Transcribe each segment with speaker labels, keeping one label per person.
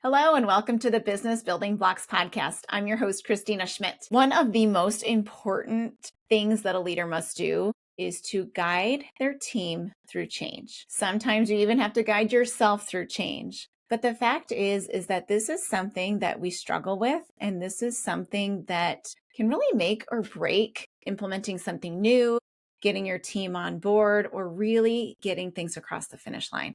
Speaker 1: Hello and welcome to the Business Building Blocks podcast. I'm your host, Kristina Schmitt. One of the most important things that a leader must do is to guide their team through change. Sometimes you even have to guide yourself through change. But the fact is that this is something that we struggle with, and this is something that can really make or break implementing something new, getting your team on board, or really getting things across the finish line.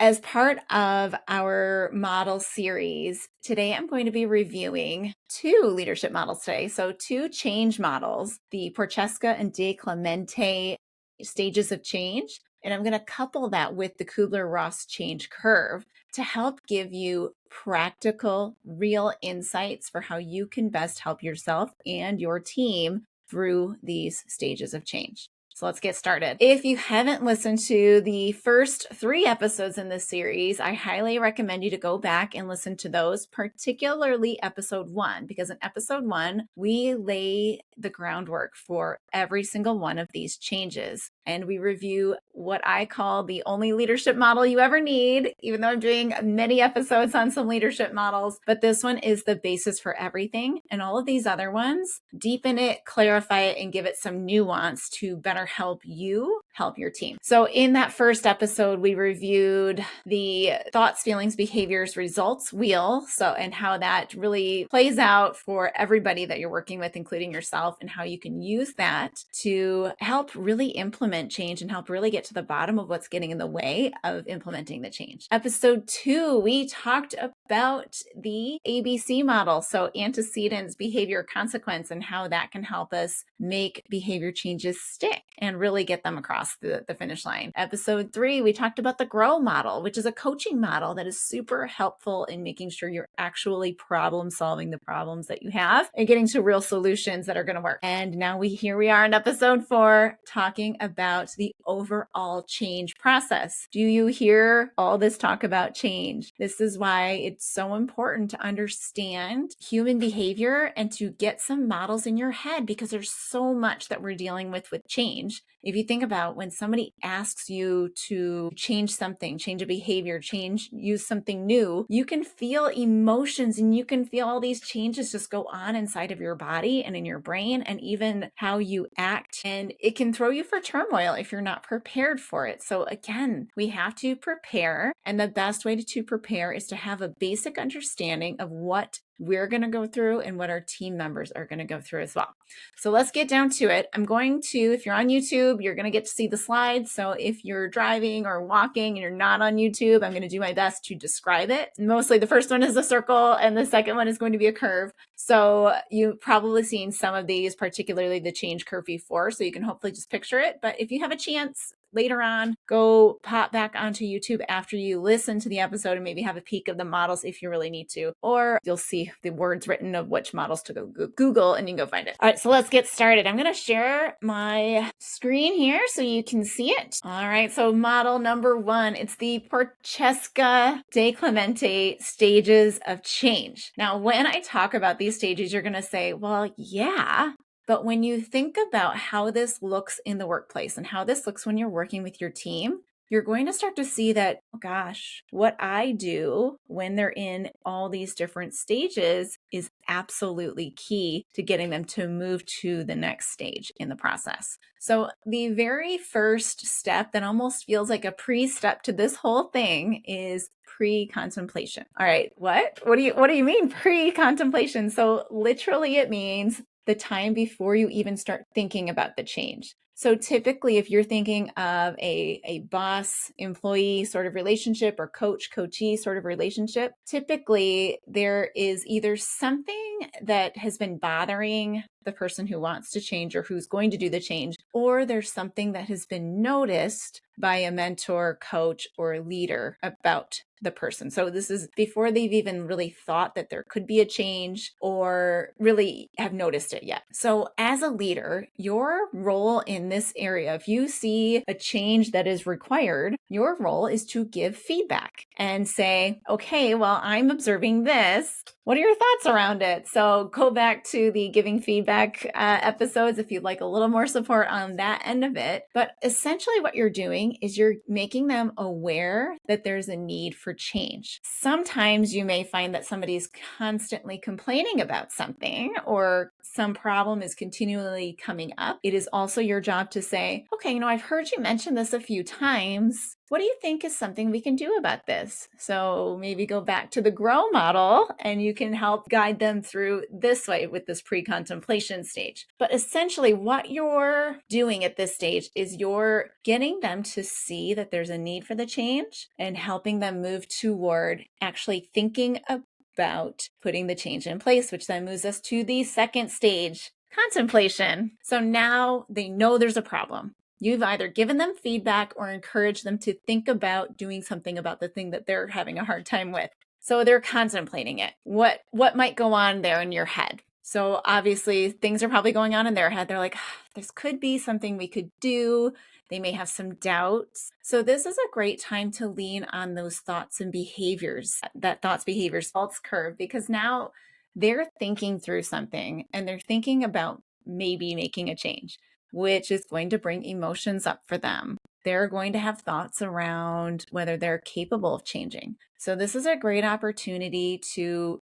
Speaker 1: As part of our model series, today I'm going to be reviewing two leadership models today. So two change models, the Prochaska and DiClemente stages of change. And I'm going to couple that with the Kubler-Ross Change Curve to help give you practical, real insights for how you can best help yourself and your team through these stages of change. So let's get started. If you haven't listened to the first 3 episodes in this series, I highly recommend you to go back and listen to those, particularly episode 1, because in episode 1, we lay the groundwork for every single one of these changes. And we review what I call the only leadership model you ever need, even though I'm doing many episodes on some leadership models. But this one is the basis for everything. And all of these other ones deepen it, clarify it, and give it some nuance to better help you help your team. So in that first episode, we reviewed the thoughts, feelings, behaviors, results wheel. And how that really plays out for everybody that you're working with, including yourself, and how you can use that to help really implement change and help really get to the bottom of what's getting in the way of implementing the change. Episode 2, we talked about the ABC model. So antecedents, behavior, consequence, and how that can help us make behavior changes stick and really get them across the finish line. Episode 3, we talked about the GROW model, which is a coaching model that is super helpful in making sure you're actually problem solving the problems that you have and getting to real solutions that are going to work. And now here we are in episode 4 talking about the overall change process. Do you hear all this talk about change? This is why it's so important to understand human behavior and to get some models in your head, because there's so much that we're dealing with change. If you think about when somebody asks you to change something, change a behavior, use something new, you can feel emotions and you can feel all these changes just go on inside of your body and in your brain and even how you act. And it can throw you for turmoil if you're not prepared for it. So again, we have to prepare. And the best way to prepare is to have a basic understanding of what we're going to go through and what our team members are going to go through as well. So let's get down to it. I'm going to, if you're on YouTube, you're going to get to see the slides. So if you're driving or walking and you're not on YouTube, I'm going to do my best to describe it. Mostly the first one is a circle and the second one is going to be a curve. So you've probably seen some of these, particularly the change curve before, so you can hopefully just picture it. But if you have a chance, later on, go pop back onto YouTube after you listen to the episode and maybe have a peek of the models if you really need to, or you'll see the words written of which models to go Google and you can go find it. All right, so let's get started. I'm going to share my screen here so you can see it. All right, so model number 1, it's the Prochaska DiClemente stages of change. Now, when I talk about these stages, you're going to say, well, yeah, but when you think about how this looks in the workplace and how this looks when you're working with your team, you're going to start to see that, oh gosh, what I do when they're in all these different stages is absolutely key to getting them to move to the next stage in the process. So the very first step that almost feels like a pre-step to this whole thing is pre-contemplation. All right, what do you mean pre-contemplation? So literally it means the time before you even start thinking about the change. So typically, if you're thinking of a boss-employee sort of relationship or coach-coachee sort of relationship, typically there is either something that has been bothering the person who wants to change or who's going to do the change, or there's something that has been noticed by a mentor, coach, or leader about the person. So this is before they've even really thought that there could be a change or really have noticed it yet. So as a leader, your role in this area, if you see a change that is required, your role is to give feedback and say, okay, well, I'm observing this. What are your thoughts around it? So go back to the giving feedback episodes if you'd like a little more support on that end of it. But essentially what you're doing is you're making them aware that there's a need for change. Sometimes you may find that somebody's constantly complaining about something or some problem is continually coming up. It is also your job to say, okay, I've heard you mention this a few times. What do you think is something we can do about this? So maybe go back to the grow model and you can help guide them through this way with this pre-contemplation stage. But essentially what you're doing at this stage is you're getting them to see that there's a need for the change and helping them move toward actually thinking about putting the change in place, which then moves us to the second stage, contemplation. So now they know there's a problem. You've either given them feedback or encouraged them to think about doing something about the thing that they're having a hard time with. So they're contemplating it. What might go on there in your head? So obviously things are probably going on in their head. They're like, this could be something we could do. They may have some doubts. So this is a great time to lean on those thoughts and behaviors, that thoughts, behaviors, results curve, because now they're thinking through something and they're thinking about maybe making a change, which is going to bring emotions up for them. They're going to have thoughts around whether they're capable of changing. So this is a great opportunity to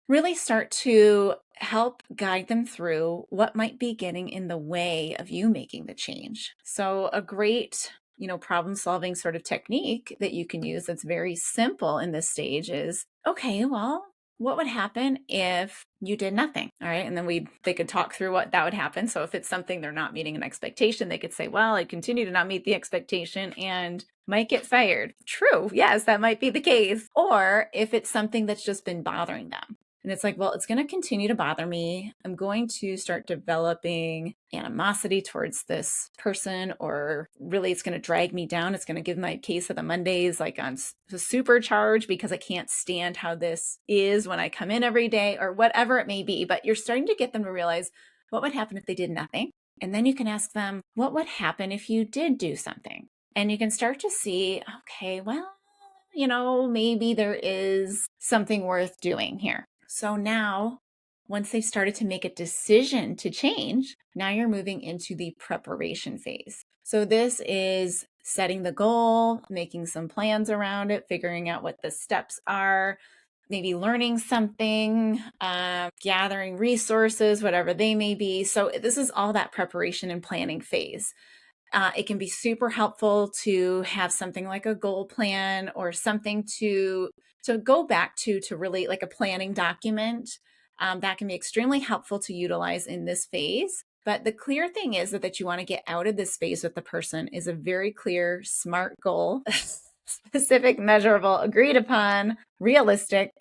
Speaker 1: really start to help guide them through what might be getting in the way of you making the change. So a great, problem solving sort of technique that you can use that's very simple in this stage is, okay, well, what would happen if you did nothing? All right. And then they could talk through what that would happen. So if it's something they're not meeting an expectation, they could say, well, I continue to not meet the expectation and might get fired. True. Yes, that might be the case. Or if it's something that's just been bothering them. And it's like, well, it's going to continue to bother me. I'm going to start developing animosity towards this person, or really it's going to drag me down. It's going to give my case of the Mondays like on supercharge because I can't stand how this is when I come in every day, or whatever it may be. But you're starting to get them to realize what would happen if they did nothing. And then you can ask them, what would happen if you did do something? And you can start to see, okay, well, maybe there is something worth doing here. So now, once they've started to make a decision to change, now you're moving into the preparation phase. So this is setting the goal, making some plans around it, figuring out what the steps are, maybe learning something, gathering resources, whatever they may be. So this is all that preparation and planning phase. It can be super helpful to have something like a goal plan or something to go back to really like a planning document. That can be extremely helpful to utilize in this phase. But the clear thing is that you want to get out of this phase with the person is a very clear, smart goal, specific, measurable, agreed upon, realistic,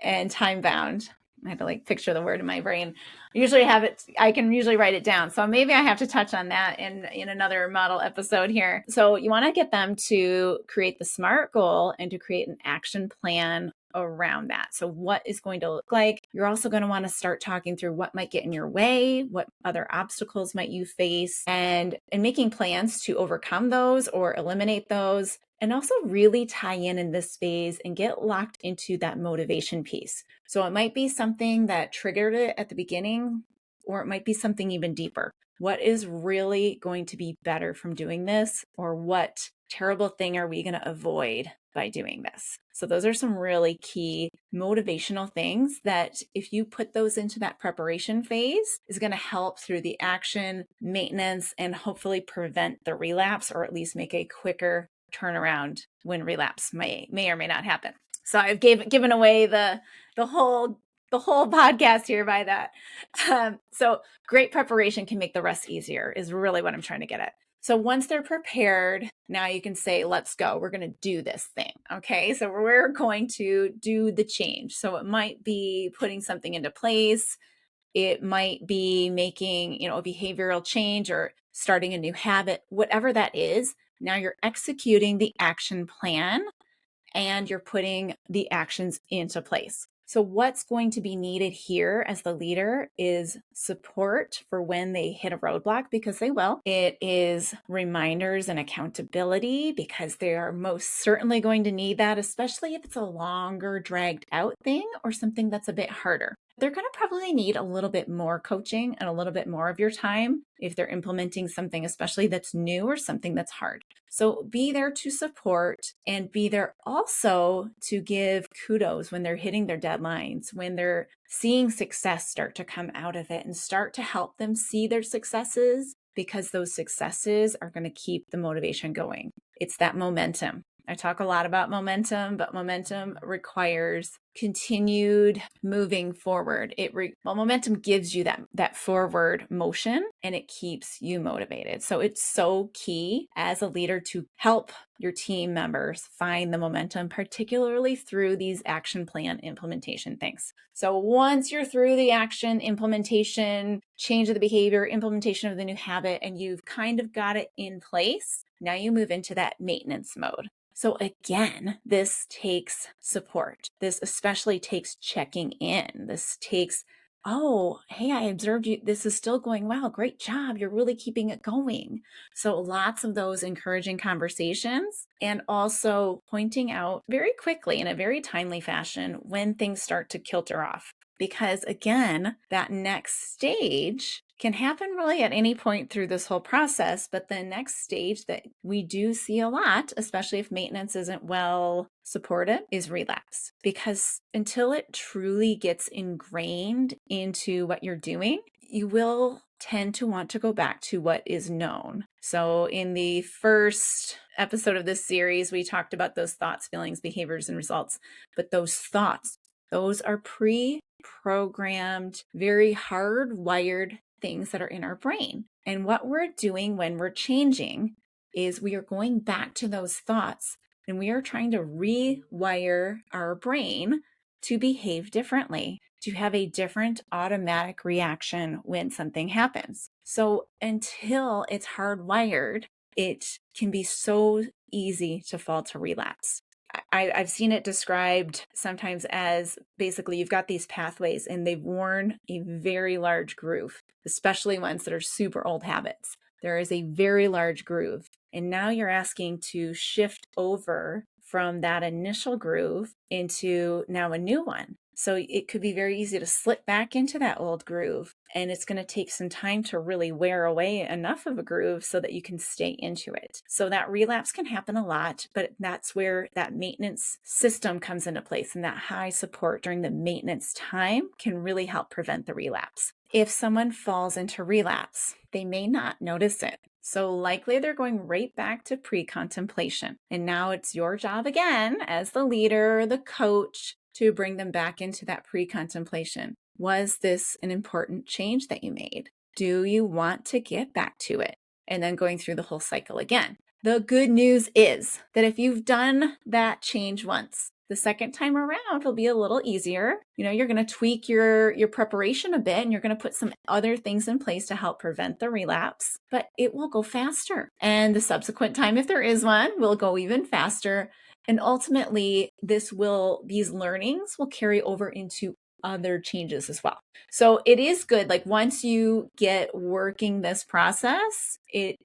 Speaker 1: and time bound. I had to picture the word in my brain. I can usually write it down. So maybe I have to touch on that in another model episode here. So you want to get them to create the SMART goal and to create an action plan around that. So what is going to look like? You're also going to want to start talking through what might get in your way, what other obstacles might you face, and making plans to overcome those or eliminate those. And also really tie in this phase and get locked into that motivation piece. So it might be something that triggered it at the beginning, or it might be something even deeper. What is really going to be better from doing this? Or what terrible thing are we going to avoid by doing this? So those are some really key motivational things that if you put those into that preparation phase is going to help through the action, maintenance, and hopefully prevent the relapse, or at least make a quicker turnaround when relapse may or may not happen. So I've given away the whole podcast here by that. So great preparation can make the rest easier is really what I'm trying to get at. So once they're prepared, now you can say, let's go. We're going to do this thing. Okay. So we're going to do the change. So it might be putting something into place. It might be making, a behavioral change or starting a new habit, whatever that is. Now you're executing the action plan and you're putting the actions into place. So what's going to be needed here as the leader is support for when they hit a roadblock, because they will. It is reminders and accountability, because they are most certainly going to need that, especially if it's a longer dragged out thing or something that's a bit harder. They're going to probably need a little bit more coaching and a little bit more of your time if they're implementing something, especially that's new or something that's hard. So be there to support, and be there also to give kudos when they're hitting their deadlines, when they're seeing success start to come out of it, and start to help them see their successes, because those successes are going to keep the motivation going. It's that momentum. I talk a lot about momentum, but momentum requires continued moving forward. Momentum gives you that forward motion, and it keeps you motivated. So it's so key as a leader to help your team members find the momentum, particularly through these action plan implementation things. So once you're through the action implementation, change of the behavior, implementation of the new habit, and you've kind of got it in place, now you move into that maintenance mode. So again, this takes support. This especially takes checking in. This takes, oh, hey, I observed you. This is still going well. Great job. You're really keeping it going. So lots of those encouraging conversations, and also pointing out very quickly in a very timely fashion when things start to kilter off. Because again, that next stage can happen really at any point through this whole process. But the next stage that we do see a lot, especially if maintenance isn't well supported, is relapse. Because until it truly gets ingrained into what you're doing, you will tend to want to go back to what is known. So in the first episode of this series, we talked about those thoughts, feelings, behaviors, and results. But those thoughts, those are pre-programmed, very hardwired things that are in our brain. And what we're doing when we're changing is we are going back to those thoughts, and we are trying to rewire our brain to behave differently, to have a different automatic reaction when something happens. So until it's hardwired, it can be so easy to fall to relapse. I've seen it described sometimes as basically you've got these pathways and they've worn a very large groove, especially ones that are super old habits. There is a very large groove. And now you're asking to shift over from that initial groove into now a new one. So it could be very easy to slip back into that old groove, and it's going to take some time to really wear away enough of a groove so that you can stay into it. So that relapse can happen a lot, but that's where that maintenance system comes into place, and that high support during the maintenance time can really help prevent the relapse. If someone falls into relapse, they may not notice it. So likely they're going right back to pre-contemplation. And now it's your job again as the leader, the coach, to bring them back into that pre-contemplation. Was this an important change that you made? Do you want to get back to it? And then going through the whole cycle again. The good news is that if you've done that change once, the second time around will be a little easier. You're going to tweak your preparation a bit, and you're going to put some other things in place to help prevent the relapse, but it will go faster. And the subsequent time, if there is one, will go even faster. And ultimately, these learnings will carry over into other changes as well. So it is good. Like once you get working this process, it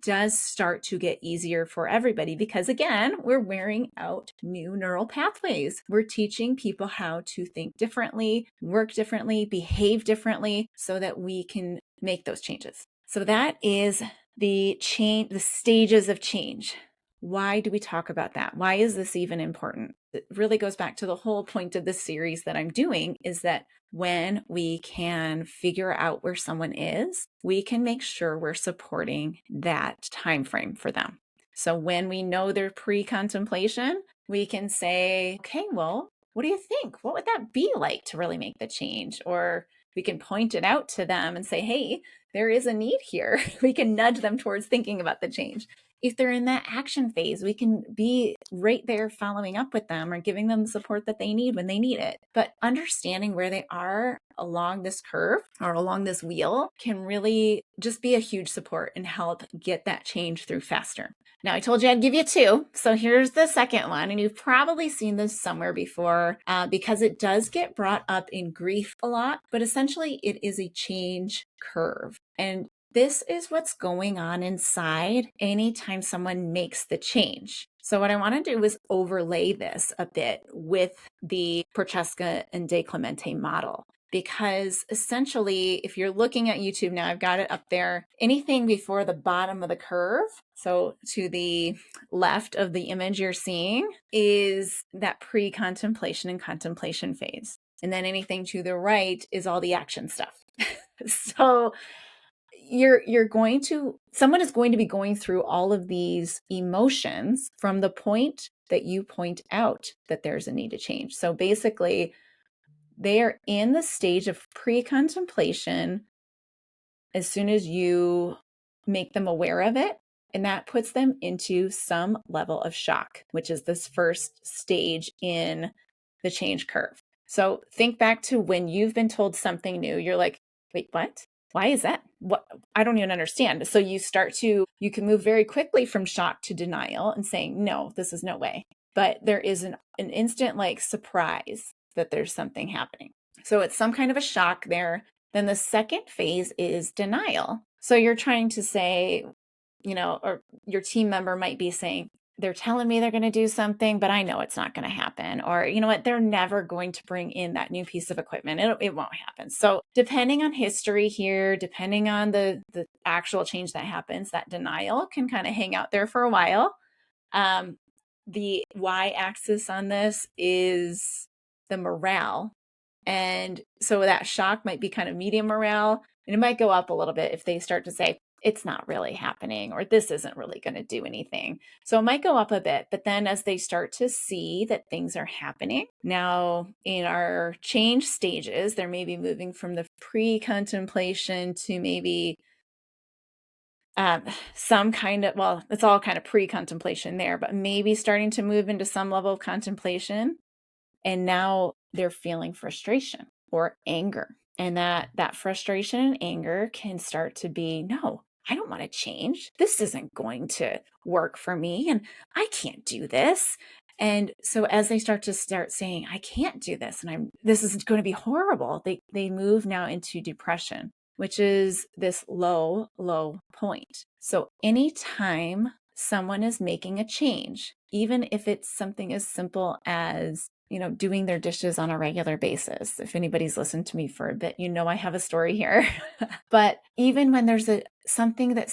Speaker 1: does start to get easier for everybody, because again, we're wearing out new neural pathways. We're teaching people how to think differently, work differently, behave differently, so that we can make those changes. So that is the stages of change. Why do we talk about that? Why is this even important? It really goes back to the whole point of this series that I'm doing, is that when we can figure out where someone is, we can make sure we're supporting that time frame for them. So when we know they're pre-contemplation, we can say, okay, well, what do you think? What would that be like to really make the change? Or we can point it out to them and say, hey, there is a need here. We can nudge them towards thinking about the change. if they're in that action phase, we can be right there following up with them or giving them the support that they need when they need it. But understanding where they are along this curve or along this wheel can really just be a huge support and help get that change through faster. Now, I told you I'd give you two. So here's the second one. And you've probably seen this somewhere before because it does get brought up in grief a lot. But essentially, it is a change curve. And this is what's going on inside anytime someone makes the change. So what I want to do is overlay this a bit with the Prochaska and DiClemente model. Because essentially, if you're looking at YouTube now, I've got it up there, anything before the bottom of the curve, so to the left of the image you're seeing, is that pre-contemplation and contemplation phase. And then anything to the right is all the action stuff. So someone is going to be going through all of these emotions from the point that you point out that there's a need to change. So basically, they are in the stage of pre-contemplation as soon as you make them aware of it. And that puts them into some level of shock, which is this first stage in the change curve. So think back to when you've been told something new. You're like, wait, what? Why is that? What? I don't even understand. So you can move very quickly from shock to denial and saying, no, this is no way. But there is an instant like surprise that there's something happening. So it's some kind of a shock there. Then the second phase is denial. So you're trying to say, or your team member might be saying, they're telling me they're going to do something, but I know it's not going to happen. Or, you know what, they're never going to bring in that new piece of equipment. It won't happen. So depending on history here, depending on the actual change that happens, that denial can kind of hang out there for a while. The y-axis on this is the morale. And so that shock might be kind of medium morale, and it might go up a little bit if they start to say, it's not really happening, or this isn't really going to do anything. So it might go up a bit, but then as they start to see that things are happening, now in our change stages, they're maybe moving from the pre-contemplation to maybe some kind of, well, it's all kind of pre-contemplation there, but maybe starting to move into some level of contemplation. And now they're feeling frustration or anger. And that frustration and anger can start to be, no, I don't want to change. This isn't going to work for me. And I can't do this. And so as they start saying, I can't do this, and this is going to be horrible, they move now into depression, which is this low, low point. So anytime someone is making a change, even if it's something as simple as doing their dishes on a regular basis. If anybody's listened to me for a bit, I have a story here. But even when there's something that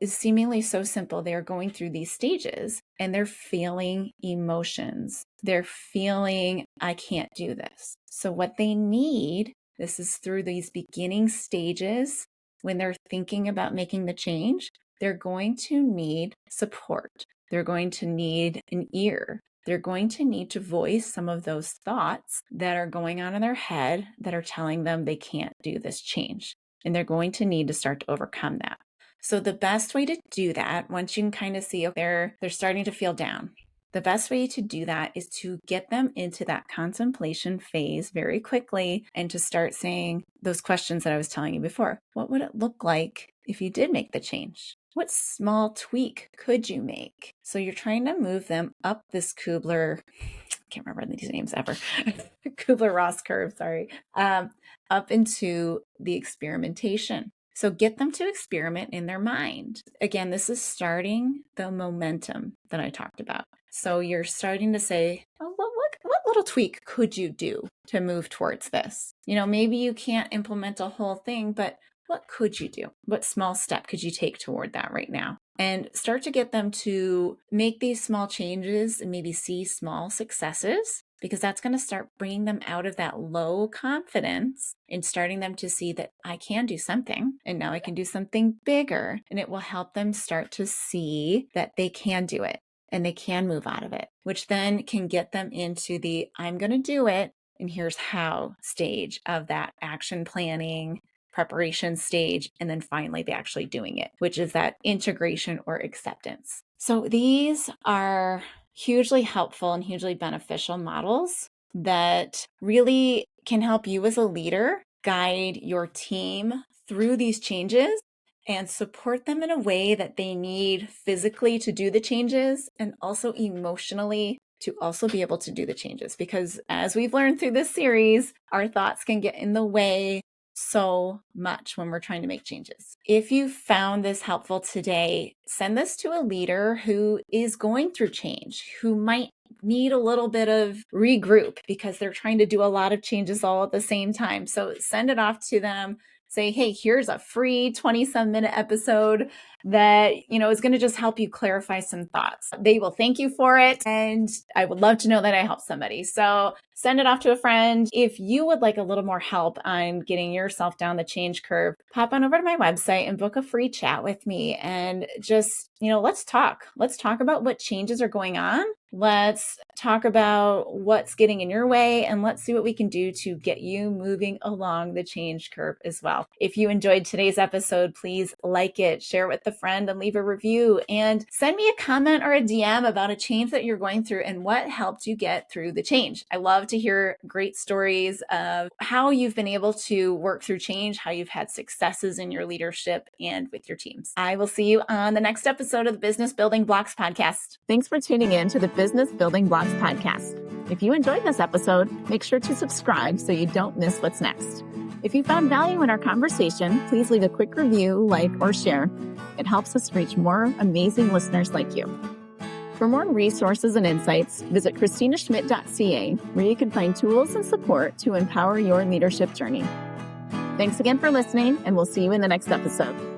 Speaker 1: is seemingly so simple, they're going through these stages and they're feeling emotions. They're feeling, I can't do this. So what they need, this is through these beginning stages, when they're thinking about making the change, they're going to need support. They're going to need an ear. They're going to need to voice some of those thoughts that are going on in their head that are telling them they can't do this change. And they're going to need to start to overcome that. So the best way to do that, once you can kind of see they're starting to feel down, the best way to do that is to get them into that contemplation phase very quickly and to start saying those questions that I was telling you before. What would it look like if you did make the change? What small tweak could you make? So you're trying to move them up this I can't remember these names ever, Kubler-Ross curve, sorry, up into the experimentation. So get them to experiment in their mind. Again, this is starting the momentum that I talked about. So you're starting to say, oh, what little tweak could you do to move towards this? Maybe you can't implement a whole thing, but what could you do? What small step could you take toward that right now? And start to get them to make these small changes and maybe see small successes, because that's going to start bringing them out of that low confidence and starting them to see that I can do something, and now I can do something bigger. And it will help them start to see that they can do it and they can move out of it, which then can get them into the I'm going to do it, and here's how stage of that action planning preparation stage, and then finally the actually doing it, which is that integration or acceptance. So these are hugely helpful and hugely beneficial models that really can help you as a leader guide your team through these changes and support them in a way that they need physically to do the changes and also emotionally to also be able to do the changes. Because as we've learned through this series, our thoughts can get in the way so much when we're trying to make changes. If you found this helpful today, send this to a leader who is going through change, who might need a little bit of regroup because they're trying to do a lot of changes all at the same time. So send it off to them. Say, hey, here's a free 20-some minute episode that, is going to just help you clarify some thoughts. They will thank you for it. And I would love to know that I helped somebody. So send it off to a friend. If you would like a little more help on getting yourself down the change curve, pop on over to my website and book a free chat with me and just, let's talk. Let's talk about what changes are going on. Let's talk about what's getting in your way, and let's see what we can do to get you moving along the change curve as well. If you enjoyed today's episode, please like it, share it with a friend, and leave a review. And send me a comment or a DM about a change that you're going through and what helped you get through the change. I love to hear great stories of how you've been able to work through change, how you've had successes in your leadership and with your teams. I will see you on the next episode of the Business Building Blocks podcast. Thanks for tuning in to the Business Building Blocks podcast. If you enjoyed this episode, make sure to subscribe so you don't miss what's next. If you found value in our conversation, please leave a quick review, like, or share. It helps us reach more amazing listeners like you. For more resources and insights, visit KristinaSchmitt.ca, where you can find tools and support to empower your leadership journey. Thanks again for listening, and we'll see you in the next episode.